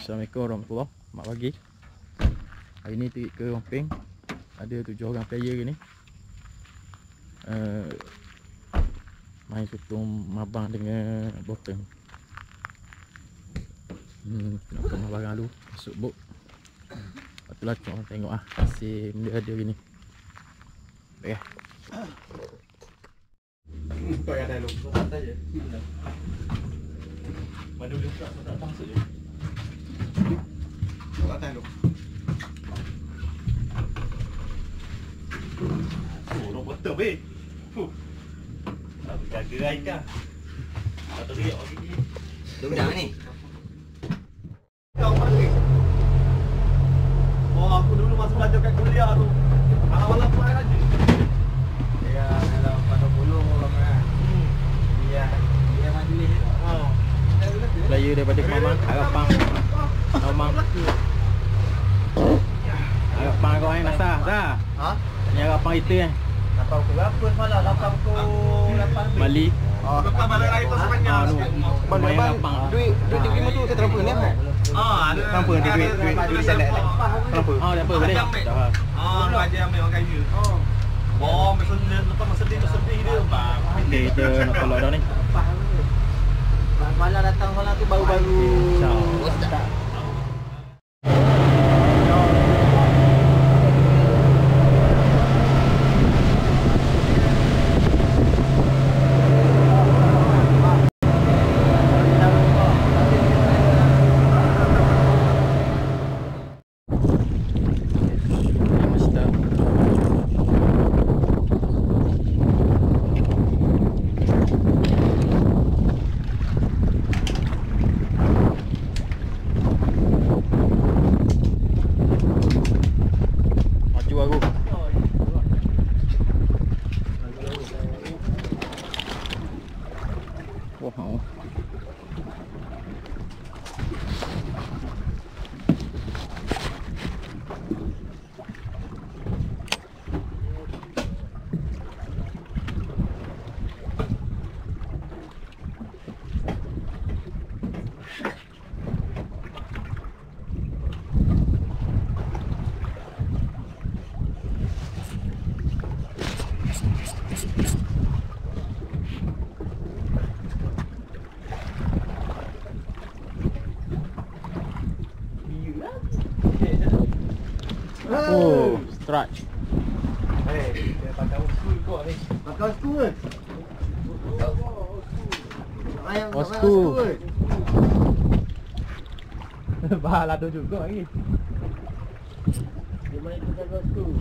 Assalamualaikum warahmatullahi. Mak pagi. Hari ni pergi ke Rompin. Ada 7 orang player ni. Main sutong Mabang dengan boteng. Nak tengok barang dulu. Masuk bot. Lepas tu lah corang tengok ah. Hasil benda ada hari ni. Baik lah. Kau yang dah lupa kata je. Mana boleh buka tak masuk je. Tak tahu lu. Orang betul be. Tak jaga Aika. Atau dia orang gigi. Udang ni. Kau mana? Oh, aku dulu masa belajar kat kuliah tu. Awal-awal apa aja. Ya, dalam 40 orang kan. Dia majlis. Player daripada Mabang, harapan Mabang. Harapan kau yang nasah dah. Ha? Ni harapan kita kan. Dapat pukul berapa semalam? Dapat pukul 8 Bali. Lepas balik raya tu sepanjang. Main harapan. Duit terima tu saya transfer ni apa? Ada. Transfer nanti duit saya nak. Transfer. Oh, dah apa boleh? Dah. Bajet ambil orang kaya. Oh, lepas masa dia dia. Okey, kita nak follow dah ni. Malam datang malam tu baru-baru. InsyaAllah. Wow. Oh, stretch. Dia pakai school kau ni. Pakai school. Ayam school. Bahala tu juga lagi. Dia main pakai school.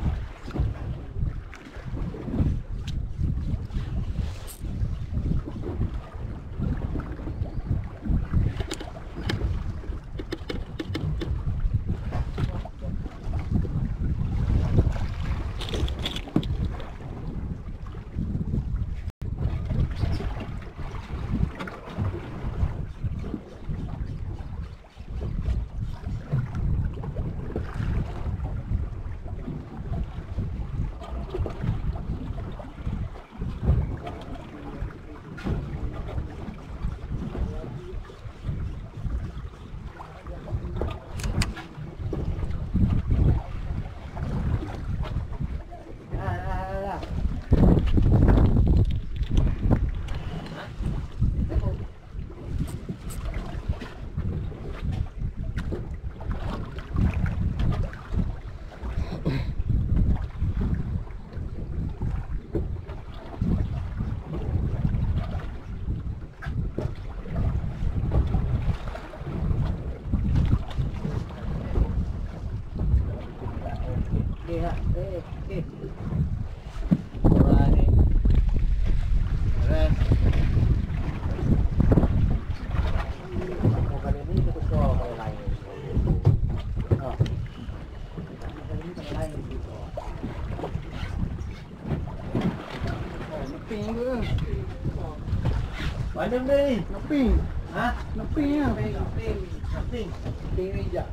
Mana benda ni? Noping. Ha? Noping ya. Noping. Noping ni Jatt.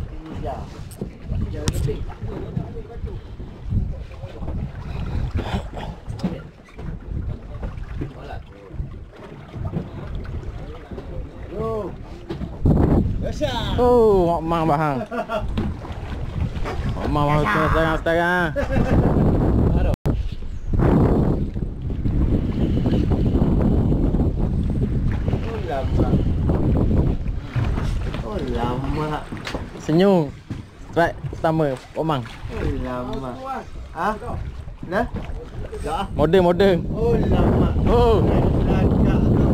Ini Jatt. Jatt noping. Yo. Oh, Mabang bahang. Mabang setengah. Oh lama. Senyum. Strike pertama, Mabang. Oh lama. Ah? Dah? Dah. Modern. Oh lama. Oh. Agak tu.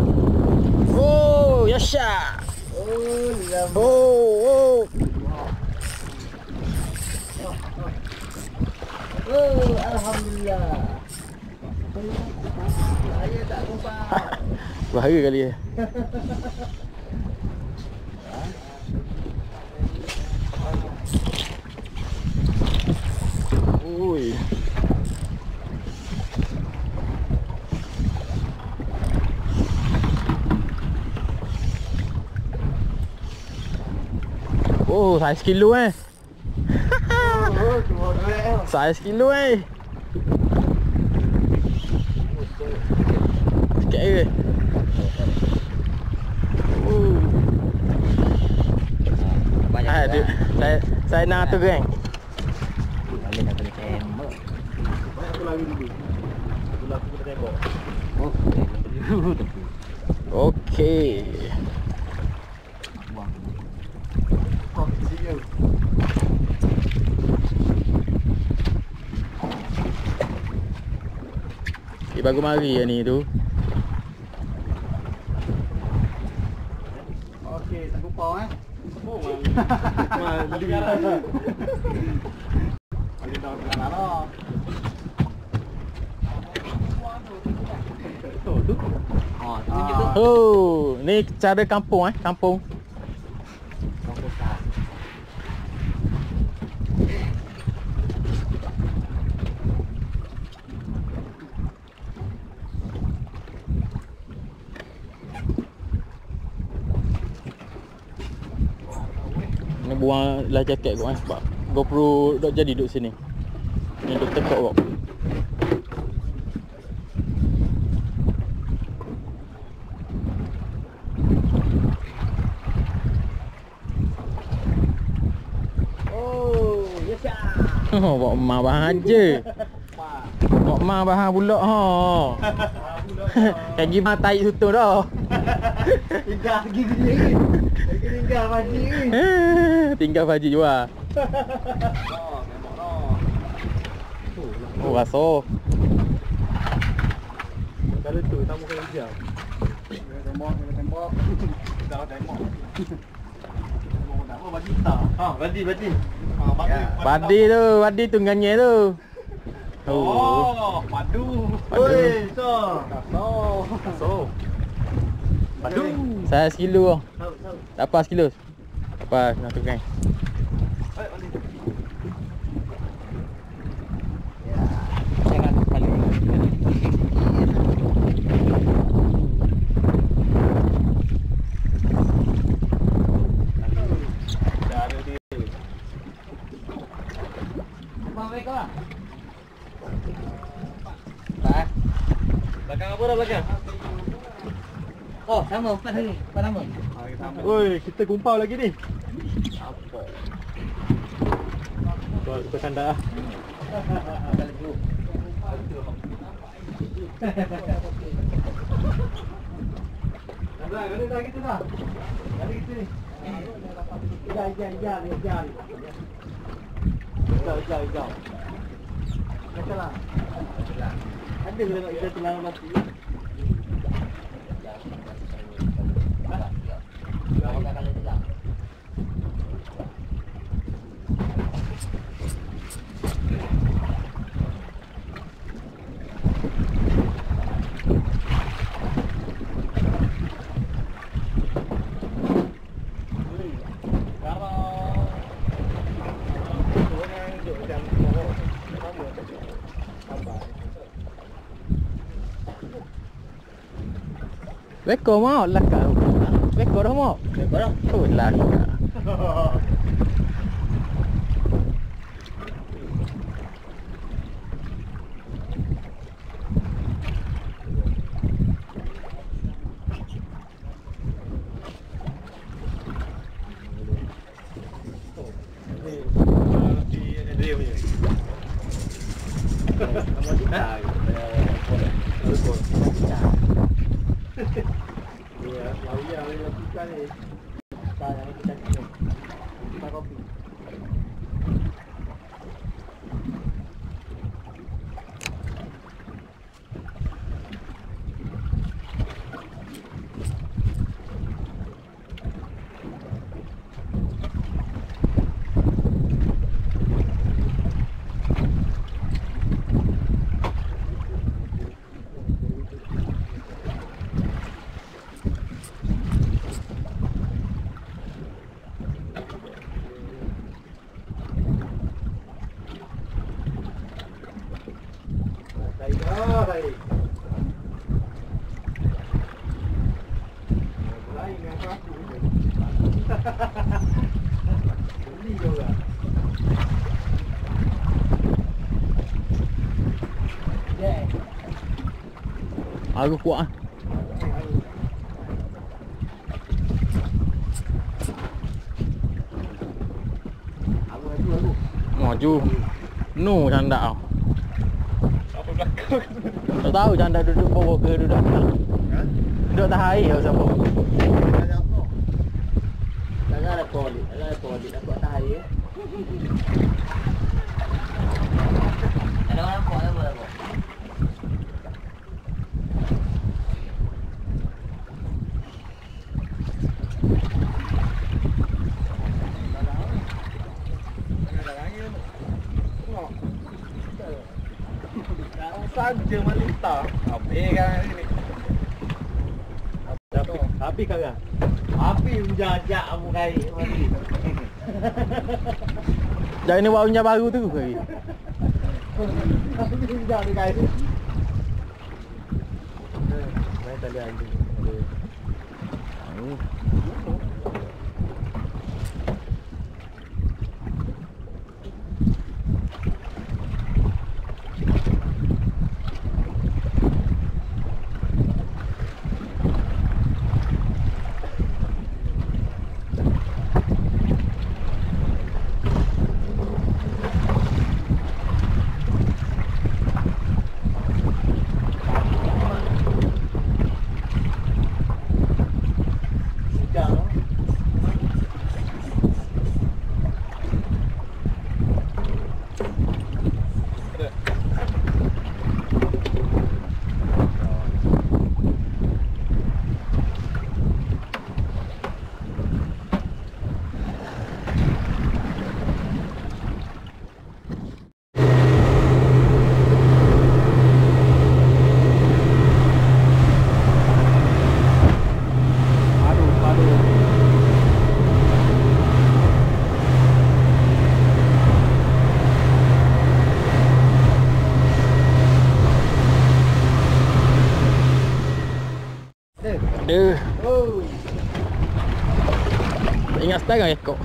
Oh, yasha. Oh lama. Oh. Oh alhamdulillah. Saya tak lupa. Bahaya kali ya. Oi. Oh, saiz kilo Oh, cuma duit. Saiz kilo Sikit je. Saya nak tu geng. Balik nak kena tembak. Banyak aku lari dulu. Dulu aku kena tembak. Oh, dulu tepi. Okey. Buang. Oh, siap. Dia baru mari yang ni tu. Okey, tak lupa Oh, mal. Jadi garang. Ada dah kenalan lah. Tu. Oh, tunjuk tu. Oh, ni cara kampung kampung. Ni buang lah jaket kau sebab GoPro dok jadi duduk sini. Ni duk tekok kau. Oh, yesya. Oh, bawa emak bahang je. Bawa emak bahang pula ha. Kan gimana taik sutur dah. Tinggal gigi ni. Tinggal pagi ni. Tinggal Haji jual. Oh, memang dah. Oh, rasa. Kalau tu tamu kena hijau. Tembak. Dah tembak. Nama bagi kita. Ha, badi. Ha, Badi tu nganye tu. Oh, padu. Oi, so. So. Padu. Saya sekilo. Tahu. Tak apa sekilo. Tak apa, nak tukang. Jangan balik. Dah ada dia. Bang Wei kau lah. Belakang apa dah belakang? Oh, sama 4 hari. 4 nama. Oi, kita kumpau lagi ni. Apa? Tuan kita kanda ah. Balik dulu. Dah gitu dah. Dari gitu ni. Jal. Jal. Macamlah. Ada bila nak kita tenang mati. Beko mau laka. Beko dah mau. Beko dah. Oh, laka. Iya, launya yang kita ni. Kita yang kita ni. Kita kopi. Aku kuat ah. Maju. No janda kau. Apa belakang? Tak tahu janda duduk bawah ke duduk atas. Ha? Duduk atas air atau siapa? Jangan ada kolik, aku atas air. Ada orang nampak apa? Saja malita. Api kan ini. Api kagak? Api menjajak kamu kait mati. Jangan ni warungnya baru tu ke? Api menjajak ni kait. Main tali anjing. Dia Oh. tak ingat setengah ekor.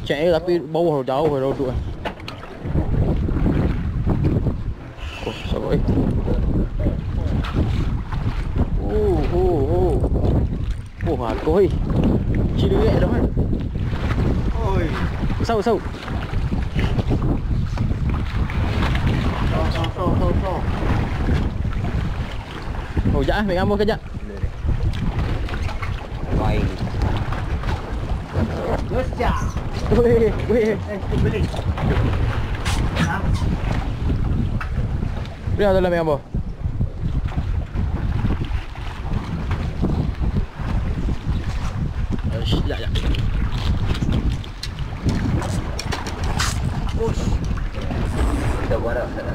Cek tapi bawah jauh rodok. Oh, sorry. Oh, aku oi. Cilik dah kan. Oi. Sau. So. Oh, Jatt ambil gambar ke Jatt? Baik. Yosya. Weh. Beli. Ha? Dia dalam ambil gambar. Sekejap. Push. Kita buat dah sana.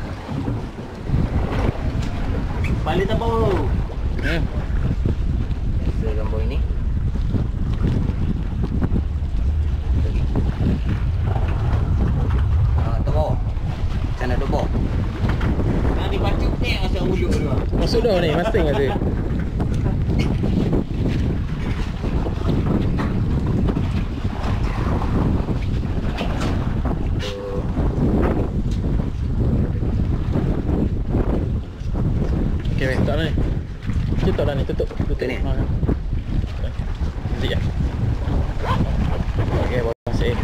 Balik tak bau. Saya gambar ini. Tu bawah. Sana tu bawah. Nak dibaca tek asal mulut tu. Masuk dah ni, masing ada. Okey, weh, tutup dah ni. Tutup dah ni, tutup. Tutup ni? Ha. Zip ya. Okey, bawa masuk.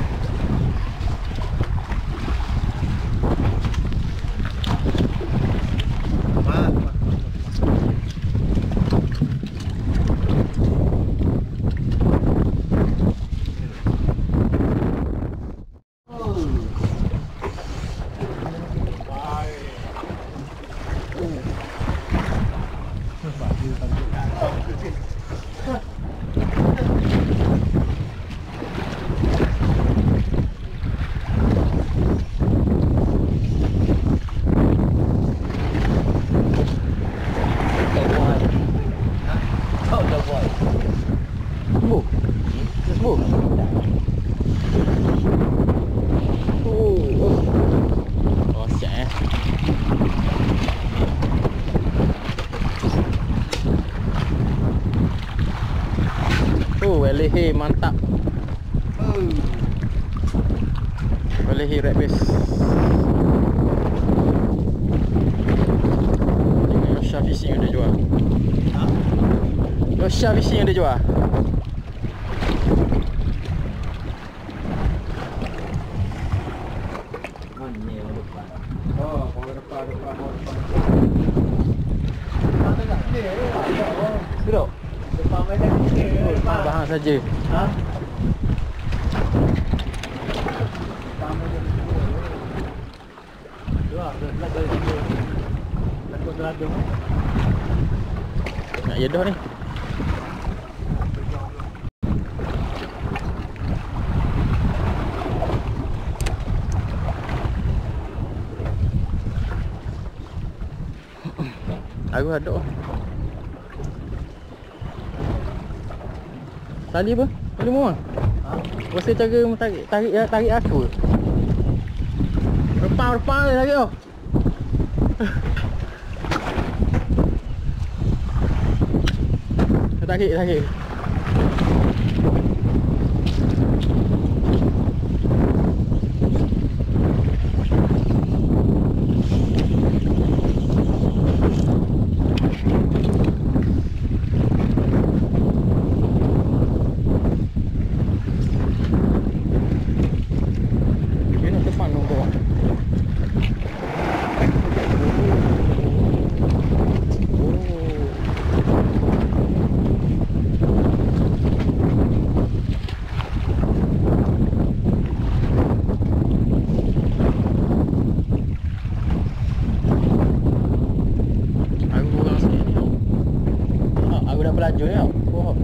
Sembuh. Dah sembuh. Oh, siap eh. Leher mantap. Leher red base. Tengok Yosha fishing yang dia jual. Yosha fishing yang dia jual. Duduk. Bahan saja. Ha? Nak yedah ni. Aku ada. Tali apa? Tali muang. Ha? Rasa cara tarik aku. Repang dia tarik tau. Tarik. Pelaju ni tau. Oh.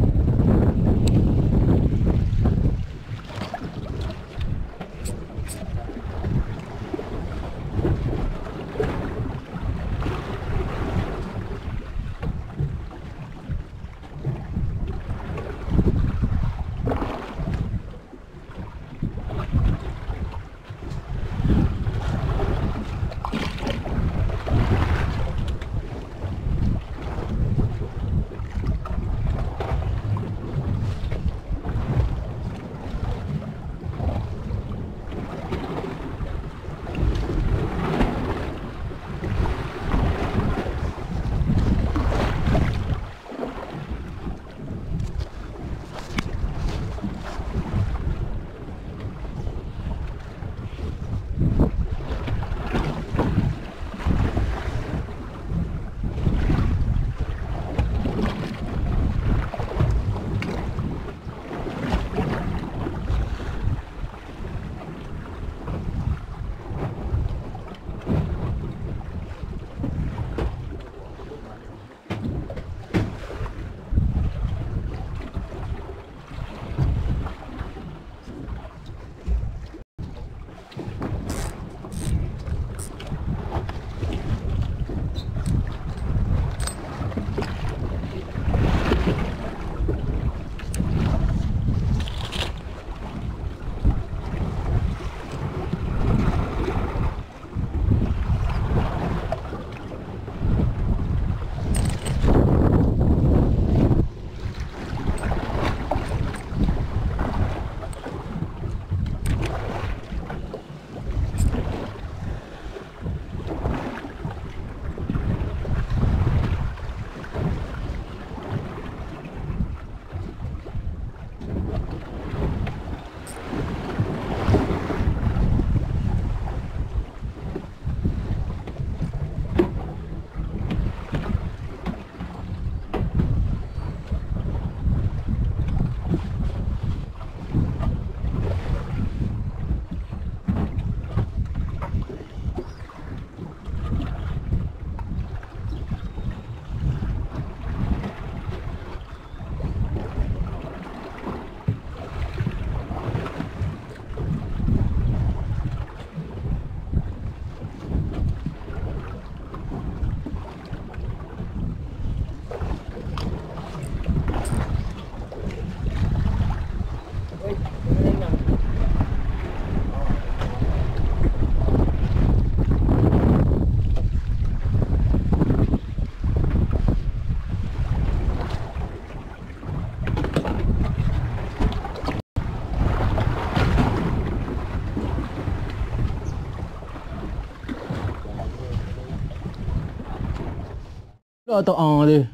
tak tu.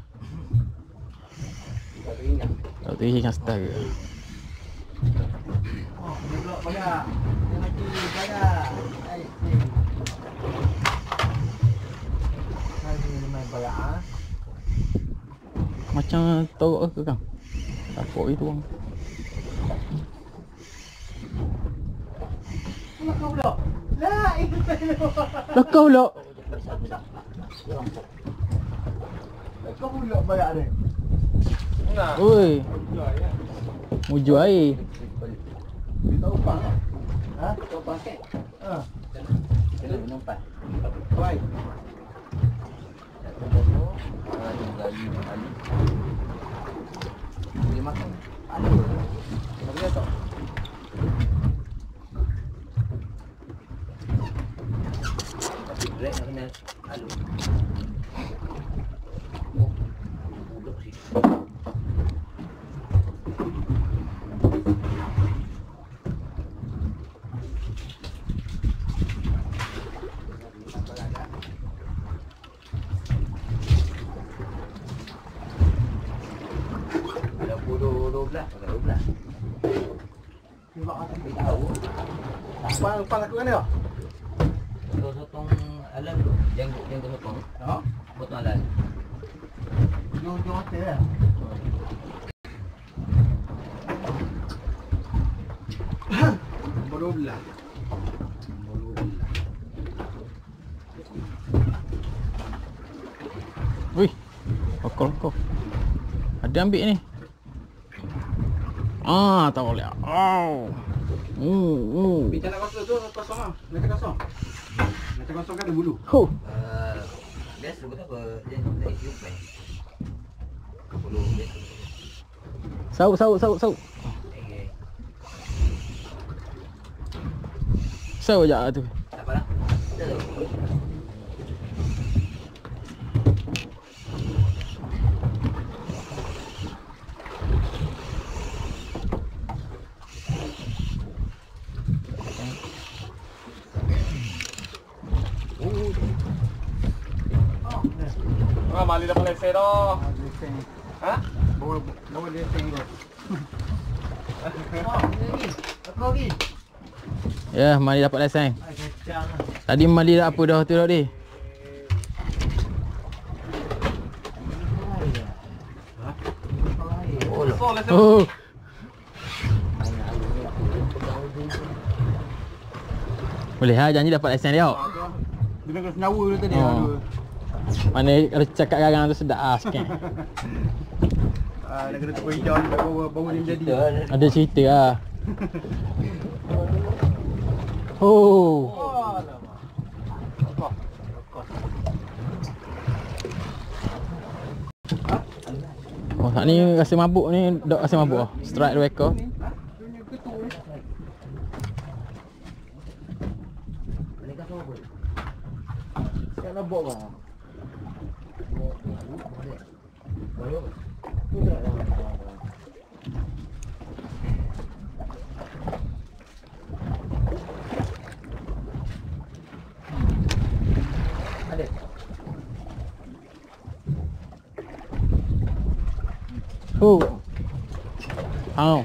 Tak teringat style. Oh, dia blok banyak. Dia mati banyak. Hari main banyak ah. Macam torok ke kang? Tapok itu bang. Kau blok. Lah, itu saya. Lekau pula. Kau blok banyak ni. Nah. Oi. Mujur air. Kita upang tak? Ha? Kita upang kan? Ha. Kita numpak. Baik. Dia makan. Ada. Kita boleh tak? Tapi break nak kena alu. Duduk sini. Apa laku kan dia? Sotong alam tu, janggut sotong. Ha? Potong alam. Jom mata lah. Nombor 12. Wih. Lokal. Ada ambil ni. Ah, tak boleh. Au. Bicara kosong tu kosong ah. Nanti kosong. Nanti kosong kan ada bulu. Huh. Biasa buat apa? Dia tak hidup kan. Bulu biasa. Sauk. Okey. Sauk je tu. Tak apalah. Betul. Mali dapat lesen dah. Ha? Bawa dia tengok. Oh, ni. Aku lagi. Ya, mari dapat lesen. Ai kacang. Tadi mali dah apa dah tu dah ni. Oh. Boleh ha, janji dapat lesen dia. Dia kena senyawa tu tadi. Oh. Mana kalau cakap garang tu sedap ah sikit. Dia kena tukar hijau ni baru dia jadi. Ada cerita ah. Oh. Oh, tak ni rasa mabuk ni, dok rasa mabuk ah. Strike dua ekor. Nak nabok bang. Ada. Oh. Au.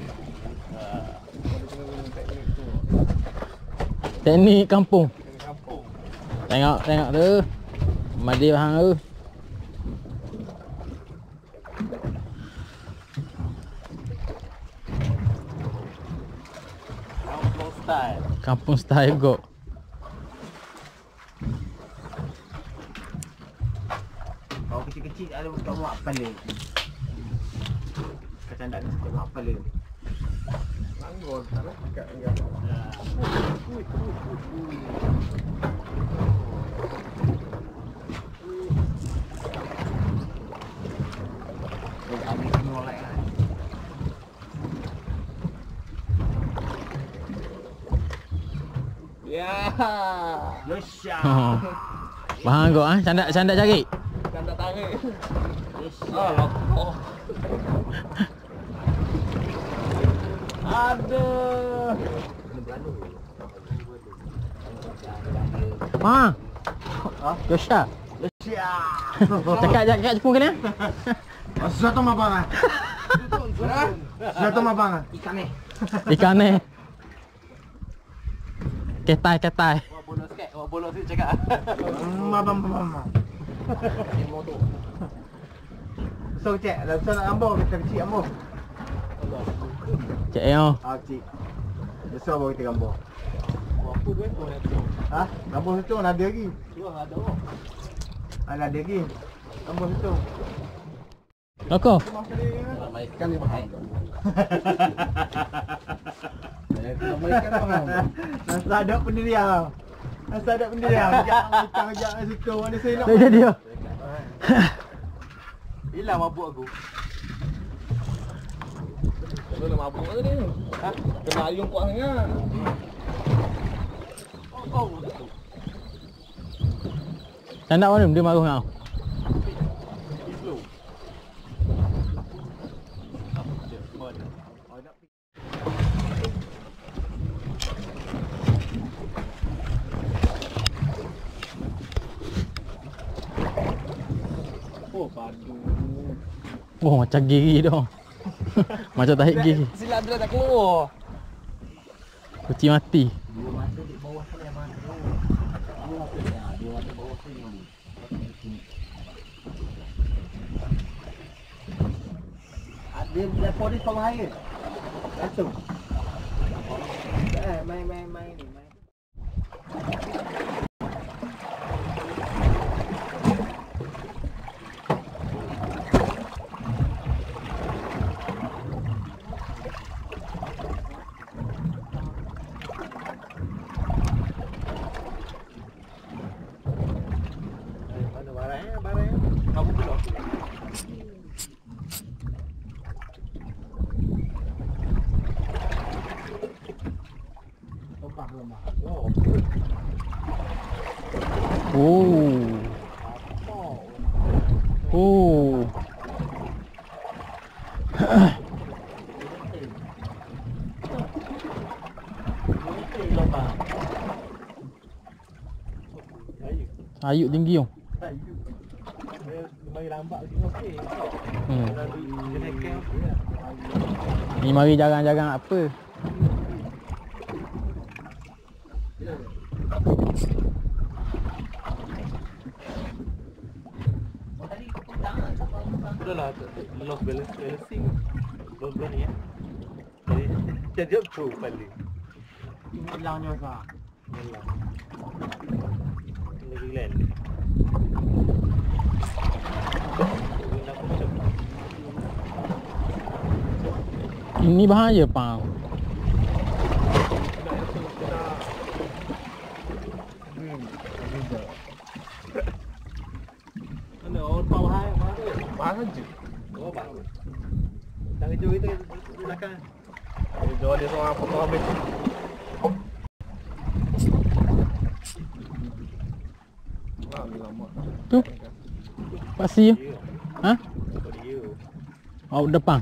Teknik kampung. Tengok tu. Madi bahang tu. Kampung style go. Kalau kecil-kecil ada bukan mak kepala. Kacang tak ada mak kepala. Langgur tak dekat enggak. Ambil semua like kan. Ya. Yosha. Bahang go ah, candak cari. Candak tarik. Oh, lokok. Aduh. Ha. Yosha. Cakap Jepun kena. Sesuatu Mabang ah. Sesuatu Mabang ah. Ikan ni. Ketai. Bolos sikit cakap. Mabang. So cek, dah nak ambo kita kecil ambo. Cik yo. Kecil. Besar baru kita gambar. Apa tu Ha? Gambar situ ada lagi. ada. Ada lagi. Gambar situ. Loko. Ikan ni bahaya. Nasa ada pendirian. Ajak situ. Mana saya nak. Tak jadi yo. Hilang mabuk aku. Kena mabuk ke ni? Ha? Kena ayung kuat sangat. Tak nak mana dia marah kau. Oh, padu. Oh, macam gigi dah. Macam tarik gigi. Silap dia tak keluar. Kucing mati. Dua mata di bawah tu yang mana tu? Dua mata bawah tu yang Dia bila polis bawah air. Satu. Main ni. Barang. Kamu belum. Oh. Ayuk tinggi tu. Mari lambat sini okey. Kena kem okey lah. Ni mari jarang-jarang apa. Sudahlah, lost balancing. Lost ni ya. Jadi apa balik? Hilangnya sah. Lagi land. Ini bahaya pang. Mana orang bawah hai mana tu? Bang je. Oh bang. Tang hijau itu belakang. Hijau dia seorang potong habis. Tu. Pasti. Ha? Dia. Oh, depan.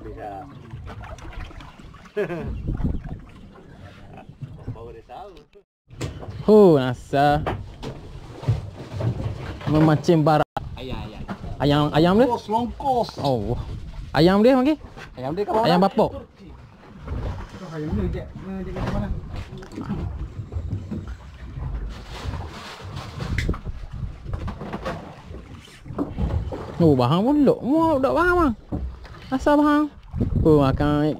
Bisa. boleh tahu. Nasa. Memancing barak. Ayam dia? Kos, longkos. Oh. Ayam dia panggil? Ayam dia kat mana? Ayam bapok. Ayam dia Jatt. Jatt kat mana? Bahang pun lok. Mau dak bahang bang. Asal bahang. Makan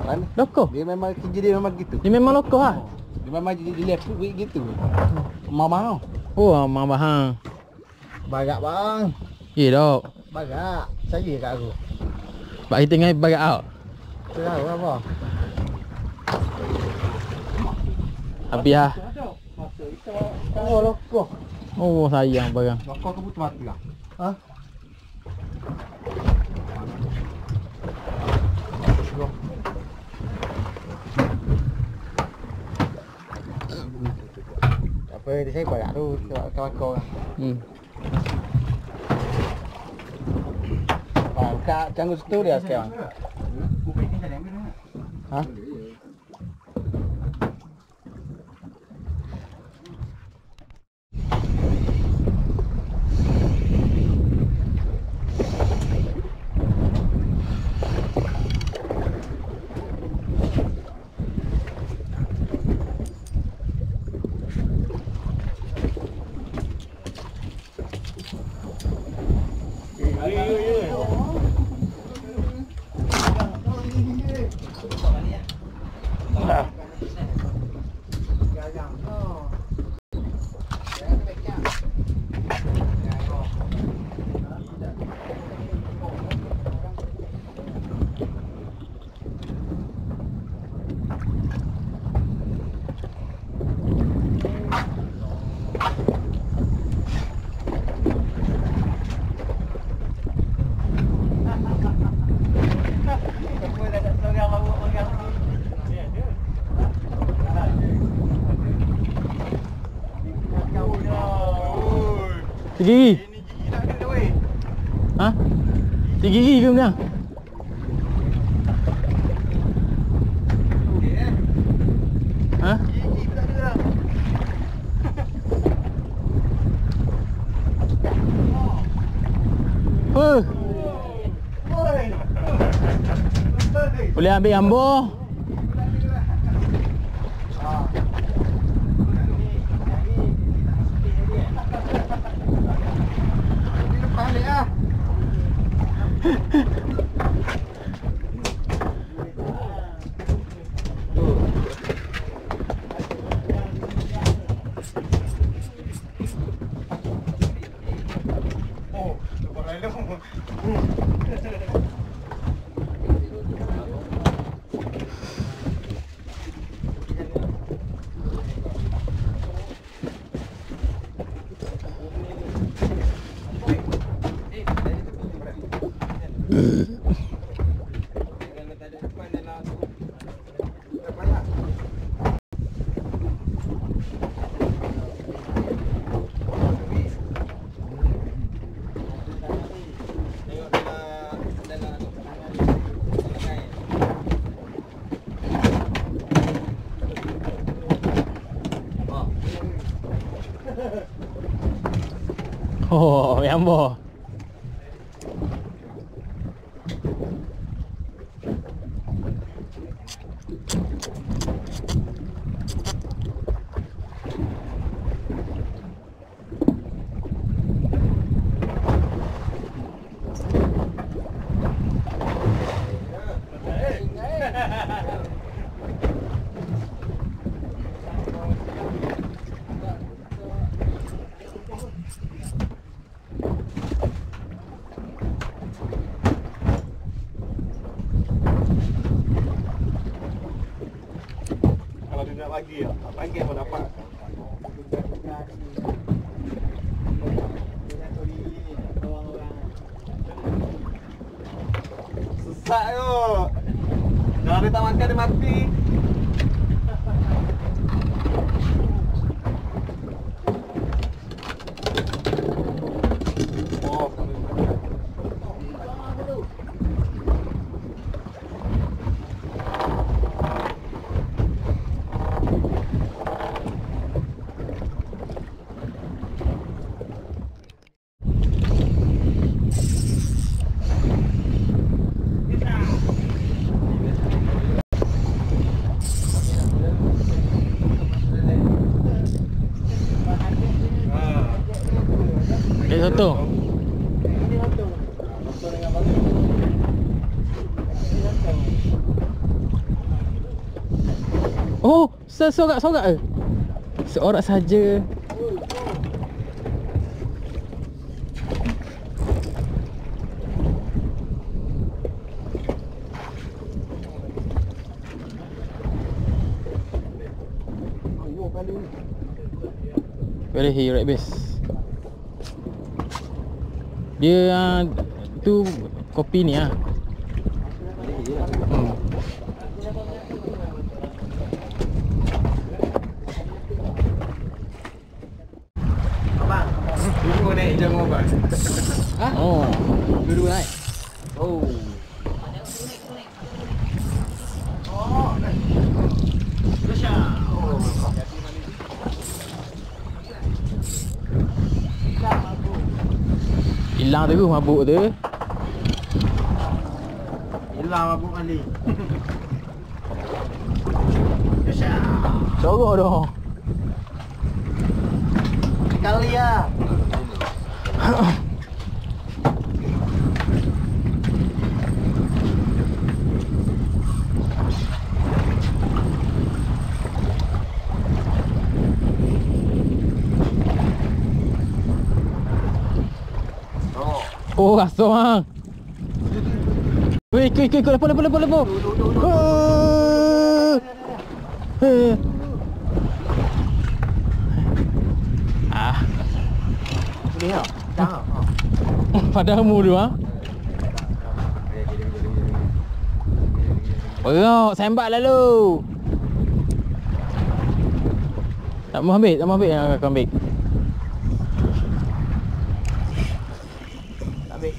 Kan? loko. Dia memang kerja dia memang gitu. Dia memang loko ah. Dia memang jadi lepuk gitu. Mabang. Mak bahang. Bagak bang. Dok. Bagak. Saya kat aku. Pak kita ngai bagak out. Tahu apa? Habis ah. Oh, loko. Sayang barang. Loko tu putus mati lah. Ha? Apa dia saya bagak tu kawan kau. Kak canggut situ dia sekarang. Hah? Gigi. Hah? Gigi ke benda? Hah? Boleh ambil gambar? Yang boh. Lagi ya, lagi pun dapat. Susah yo. Kalau kita makan dia mati. satu. Ini satu. Satu dengan balik. Ini satu. Oh, sesorak-sorak ke? Seorak saja. Boleh right base. Dia tu kopi ni ah. Abang, dulu naik jangan abang. Oh, dulu naik. Oh. Hilang tu mabuk tu. Hilang mabuk kali. Sorok dah. Sekali lah. Oh, rasa bang. Weh, ikut, lepas. Ah, Boleh tak? Jangan. padamu tu ah. Perok, sembak lalu. Tak mau ambil aku ambil. Ambil.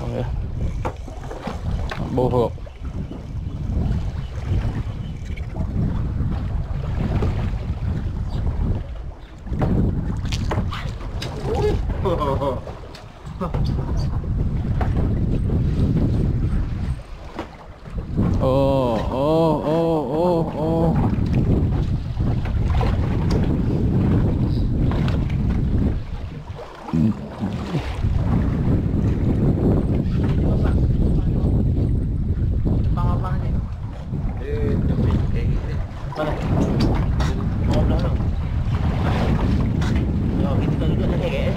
Okey. Bohong. Oh. Abang ni. Mana? Oh, belakang. Ya, kita tak duduk tak kek.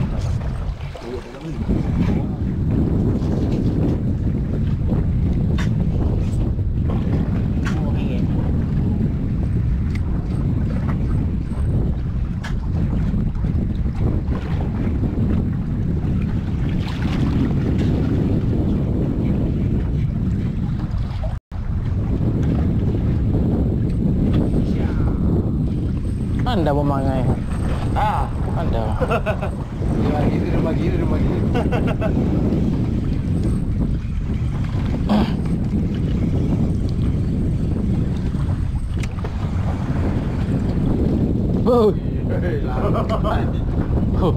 Anda memangai. Ah, Anda. Rumah gila. Oh. Oh.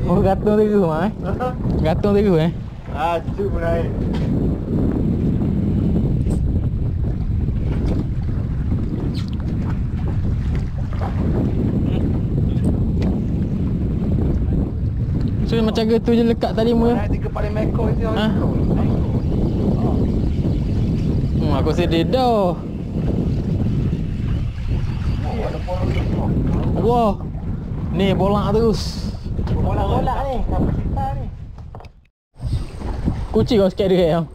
Oh, gantung teru mah. Gantung teru eh. Acu pun naik. So macam gitu je lekat tadi mula. Naik 3 paling mekor itu. Ha? Aku sedih dah. Wah. Ni bolak terus. bola ni, kapasitas ni. Kucing kau sikit dia yang.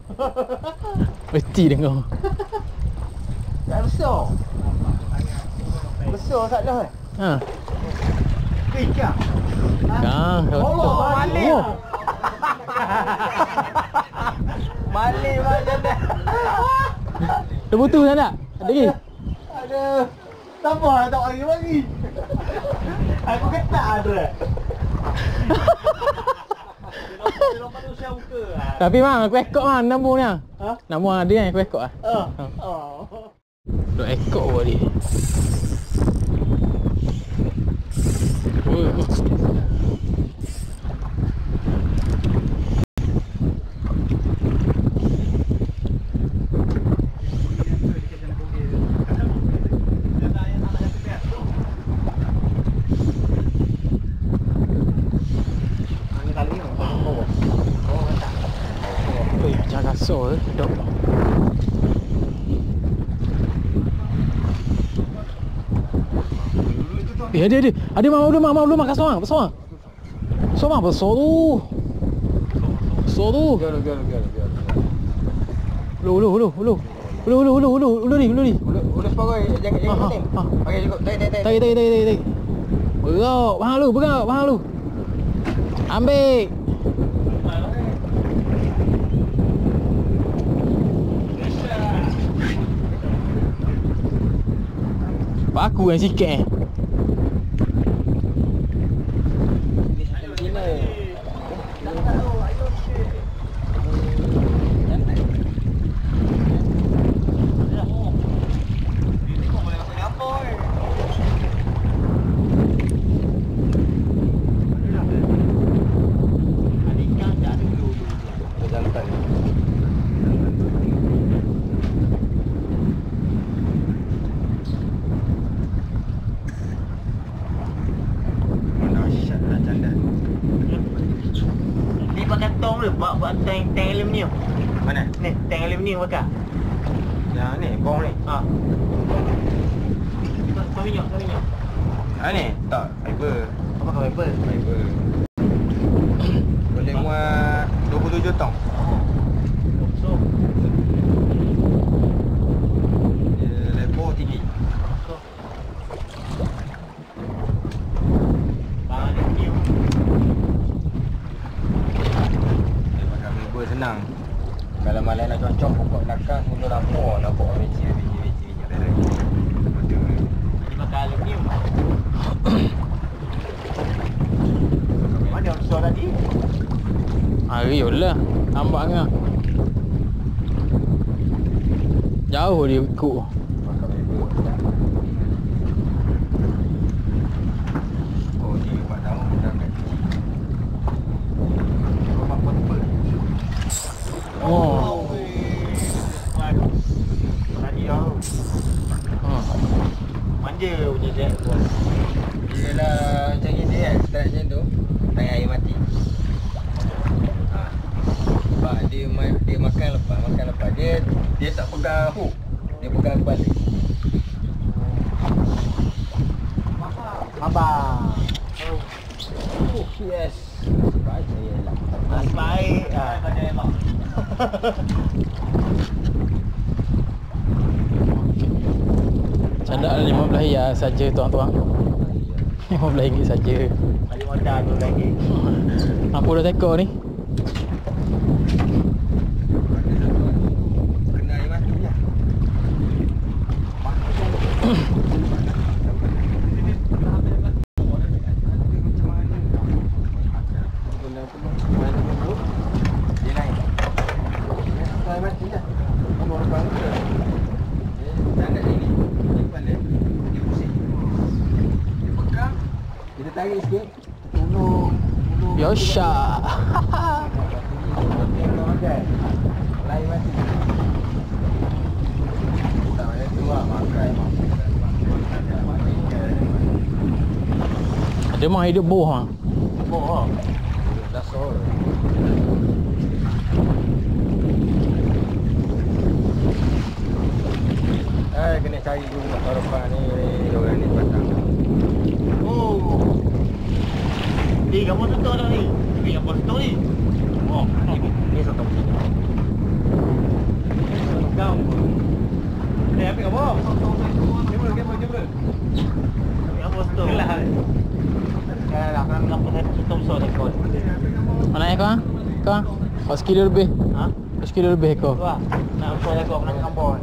Mesti dengar. Tak besar. Besar tak dah. Ha. Kejap. Kang, Allah, balik. Oh. Balik macam dah. Dah butuh dah tak? Ada lagi? Aduh. Tak apa, tak bagi. Aku ketak tu. Tapi mang aku ekor mang nambung ni. Ha? Nambung ada yang aku ekor ah. Oh. Duk ekor balik. Besar dok. Ada mak kat seorang, besar. Besar tu. Besar tu. Biar. Ulu ni. Udah separuh jangan penting. Okey cukup. Tarik. Bergerak, bahang lu. Ambil. Pak aku yang sikit Buat tank aluminium. Mana? Ni, tank aluminium bakar. Yang ni, bong ni. Ha. Kau minyak. Ni, tak, fiber. Apa kau fiber? Boleh muat 27 tong. So, Dia lebar tinggi. barang aluminium. Senang. Kalau malam nak cocok pokok belakang mundur lapor beci. Betul. Ini makan aluminium. Mana besar tadi? Riol lah. Nampak kan? Jauh dia ikut. Makan fiber. Oh, dia 4 tahun dah kat kecil. Rumah portable. Oh. Tadi tahu. Manja punya Jatt tu. Dia lah macam ni dia kan, start macam tu. Tangan air mati. Sebab dia makan lepas. Dia tak pegang hook. Dia pegang balik. Mabang. Oh, yes. Baik saya lah. Baik. Canda RM15 saja tuan-tuan. RM15 saja. Paling modal tu lagi. Apa dah teka ni? Kena air mati lah. Dia naik. Air mati lah. Nombor depan tu. Jangan ini. Depan dia. Dia pusing. Dia pegang. Kita tarik sikit. Tolong. Yosha. Lain mati. Tak payah tu lah. Makan. Ada mah hidup boh ha. Oh. Dah sore. Kena cari dulu kat depan ni. Orang ni pasang. Oh. Kamu tutup dah ni. Kamu tutup ni. Oh, ni satu. Kau. Ambil kamu. Jumpa. Kamu tutup. Kelah. Kalau nak tutup so tekon. Mana ekor? Kau? Kau sekilo lebih. Ha? Sekilo lebih ekor. Tu ah. Nak apa tekon nak kampung.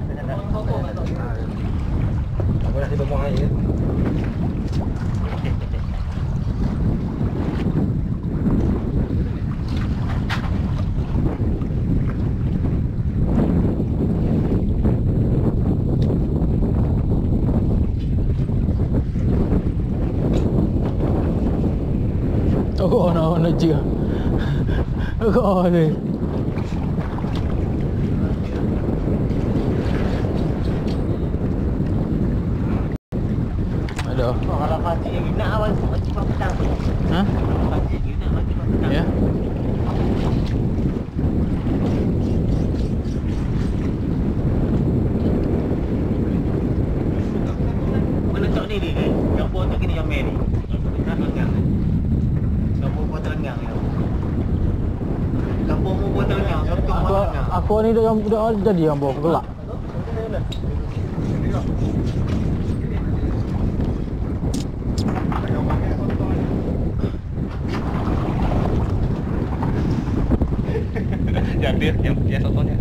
Aku dah tiba buang air. Oh, no je. Oh, ni. Ada. Kalau pagi nak awal cepat petang. Ha? Pagi nak petang. Ya. Aku ni dah jadi yang bawa gelak. Yang dia, yang contohnya.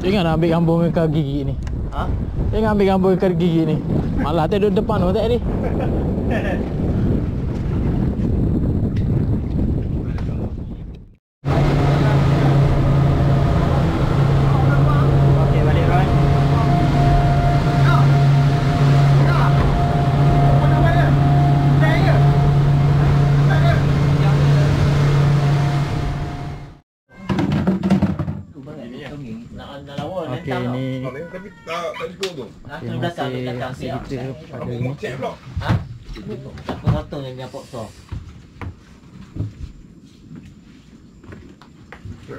Jangan ambil gambar ikan gigi ni. Ha? Jangan ambil gambar ikan gigi ni. Malah tadi duduk depan tu tadi. Okey, balik Ron. Nak lawan Okey, ni Tapi tak cukup tu. okay, masih kita pada ni. Cek pula. Ha? Satu yang dia potong.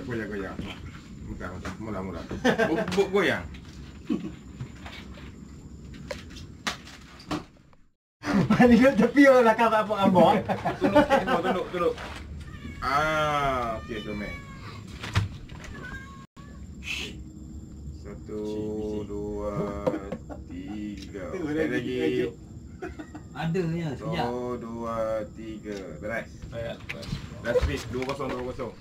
Goyang. Bukan. Mula. Goyang. Ni duduk tepi orang belakang apa gambar. Tunduk. Okey, comel. 1, 2, 3. Sekali lagi. Adanya 1, 2, 3. Beres. Dah speed 2-0.